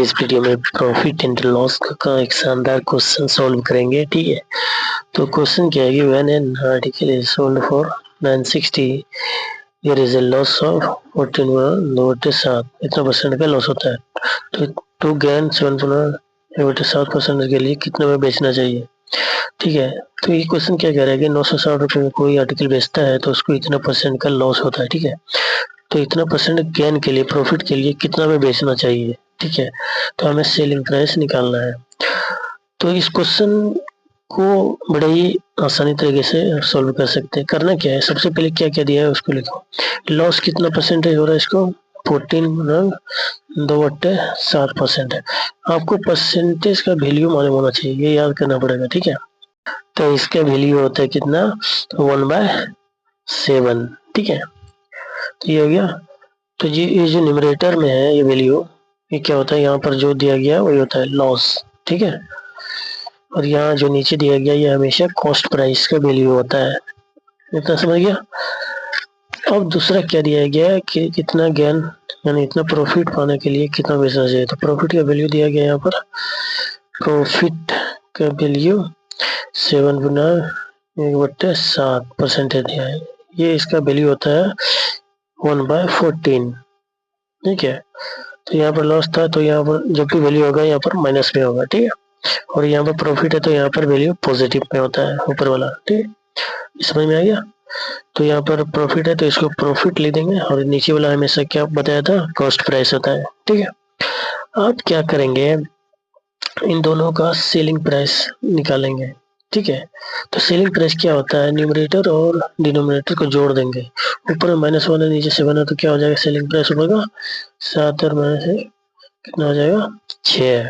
इस वीडियो में profit and loss का एक शानदार क्वेश्चन सॉल्व करेंगे। ठीक है, तो क्वेश्चन क्या है कि when an article is sold for 960 there is a loss of 14 इतना परसेंट का लॉस होता है। तो टू गेन 7.7% के लिए कितने में बेचना चाहिए। ठीक है, तो ये क्वेश्चन क्या कह रहा है कि 960 रुपये में कोई आर्टिकल बेचता है तो उसको इतना परसेंट का लॉस होता है। ठीक है, तो इतना परसेंट गेन के लिए, प्रॉफिट के लिए कितना में बेचना चाहिए। ठीक है, तो हमें सेलिंग प्राइस निकालना है। तो इस क्वेश्चन को बड़े ही आसानी तरीके से सॉल्व कर सकते हैं। करना क्या है, सबसे पहले क्या क्या दिया है उसको लिखो। लॉस कितना परसेंटेज हो रहा है, इसको 14.2/7% है। आपको परसेंटेज का वैल्यू मालूम होना चाहिए, ये याद करना पड़ेगा। ठीक है, तो इसका वैल्यू होता है कितना, 1/7। ठीक है, तो ये हो गया। तो ये जो न्यूमरेटर में है ये वैल्यू, ये क्या होता है, यहाँ पर जो दिया गया है वही होता है लॉस। ठीक है, और यहाँ जो नीचे दिया गया ये हमेशा कॉस्ट प्राइस का वैल्यू होता है। इतना समझ गया। अब दूसरा क्या दिया गया है कि कितना गेन यानी इतना प्रॉफिट पाने के लिए कितना बेचना चाहिए। तो प्रॉफिट का वैल्यू दिया गया यहाँ पर, प्रॉफिट का वैल्यू 7/7% दिया है। ये इसका वैल्यू होता है 1/14। ठीक है, तो यहाँ पर लॉस था तो यहाँ पर जब भी वैल्यू होगा यहाँ पर माइनस में होगा। ठीक है, और यहाँ पर प्रॉफिट है तो यहाँ पर वैल्यू पॉजिटिव में होता है, ऊपर वाला। ठीक है, समझ में आ गया। तो यहाँ पर प्रॉफिट है तो इसको प्रॉफिट ले देंगे, और नीचे वाला हमेशा क्या बताया था, कॉस्ट प्राइस होता है। ठीक है, आप क्या करेंगे, इन दोनों का सेलिंग प्राइस निकालेंगे। ठीक है, तो सेलिंग प्राइस क्या होता है, न्यूमरेटर और डिनोमिनेटर को जोड़ देंगे। ऊपर में -1 है, नीचे 7 है, तो क्या हो जाएगा सेलिंग प्राइस ऊपर का 7 और माइनस है कितना हो जाएगा 6।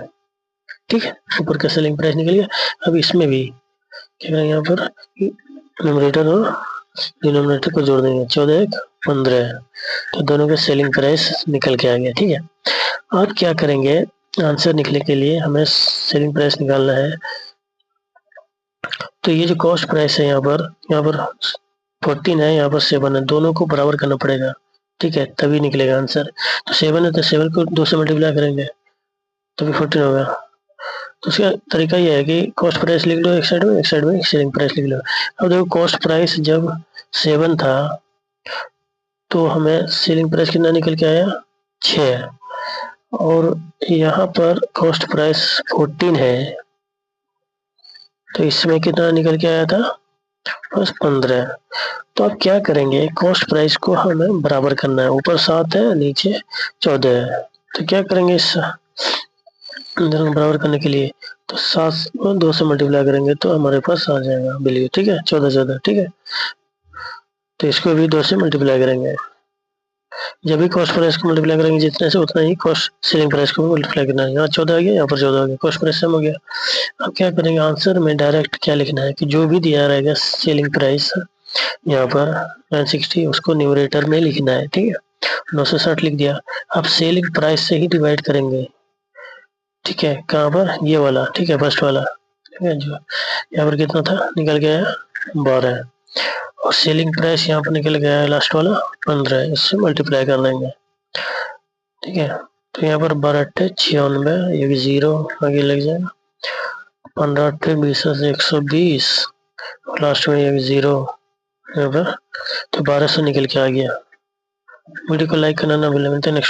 ठीक है, ऊपर का सेलिंग प्राइस निकल गया। अब इसमें भी क्या करेंगे, यहाँ पर न्यूमरेटर और डिनोमिनेटर को जोड़ देंगे, 14 1 15, तो दोनों का सेलिंग प्राइस निकल के आ गया। ठीक है, अब क्या करेंगे, आंसर निकलने के लिए हमें सेलिंग प्राइस निकालना है। तो ये जो कॉस्ट प्राइस है यहाँ पर 14 है, यहाँ पर 7 है, दोनों को बराबर करना पड़ेगा। ठीक है, तभी निकलेगा आंसर। तो 7 है तो 7 को 2 से मल्टीप्लाई करेंगे तभी 14 होगा। तो उसका तरीका यह है कि कॉस्ट प्राइस लिख लो एक साइड में सेलिंग प्राइस लिख लो। अब देखो कॉस्ट प्राइस जब 7 था तो हमें सेलिंग प्राइस कितना निकल के आया 6, और यहाँ पर कॉस्ट प्राइस 14 है तो इसमें कितना निकल के आया था, बस 15। तो अब क्या करेंगे, कॉस्ट प्राइस को हमें बराबर करना है, ऊपर 7 है नीचे 14 है। तो क्या करेंगे, इस दोनों बराबर करने के लिए तो 7 को 2 से मल्टीप्लाई करेंगे तो हमारे पास आ जाएगा वैल्यू। ठीक है, 14 ठीक है, तो इसको भी 2 से मल्टीप्लाई करेंगे। जब भी कॉस्ट प्राइस को मल्टीप्लाई करेंगे जितने से उतना ही कॉस्ट सेलिंग प्राइस को मल्टीप्लाई करना है। यहाँ 14 आ गया, यहाँ पर 14 आ गया, कॉस्ट प्राइस सेम हो गया। अब क्या करेंगे, आंसर में डायरेक्ट क्या लिखना है कि जो भी दिया रहेगा सेलिंग प्राइस यहाँ पर 960 उसको न्यूमरेटर में लिखना है। ठीक है, 960 लिख दिया। अब सेलिंग प्राइस से ही डिवाइड करेंगे। ठीक है, कहाँ पर, ये वाला। ठीक है, फर्स्ट वाला। ठीक है, जो यहाँ पर कितना था निकल गया 12, और सेलिंग प्राइस यहाँ पर निकल गया है लास्ट वाला 15, इससे मल्टीप्लाई कर लेंगे। ठीक है, तो यहाँ पर 12 8 96, ये 0 आगे लग जाएगा, 15 8 20 120, और लास्ट में ये 0 यहाँ पर, तो 1200 निकल के आ गया। वीडियो को लाइक करना ना भूलें। मिलते हैं नेक्स्ट।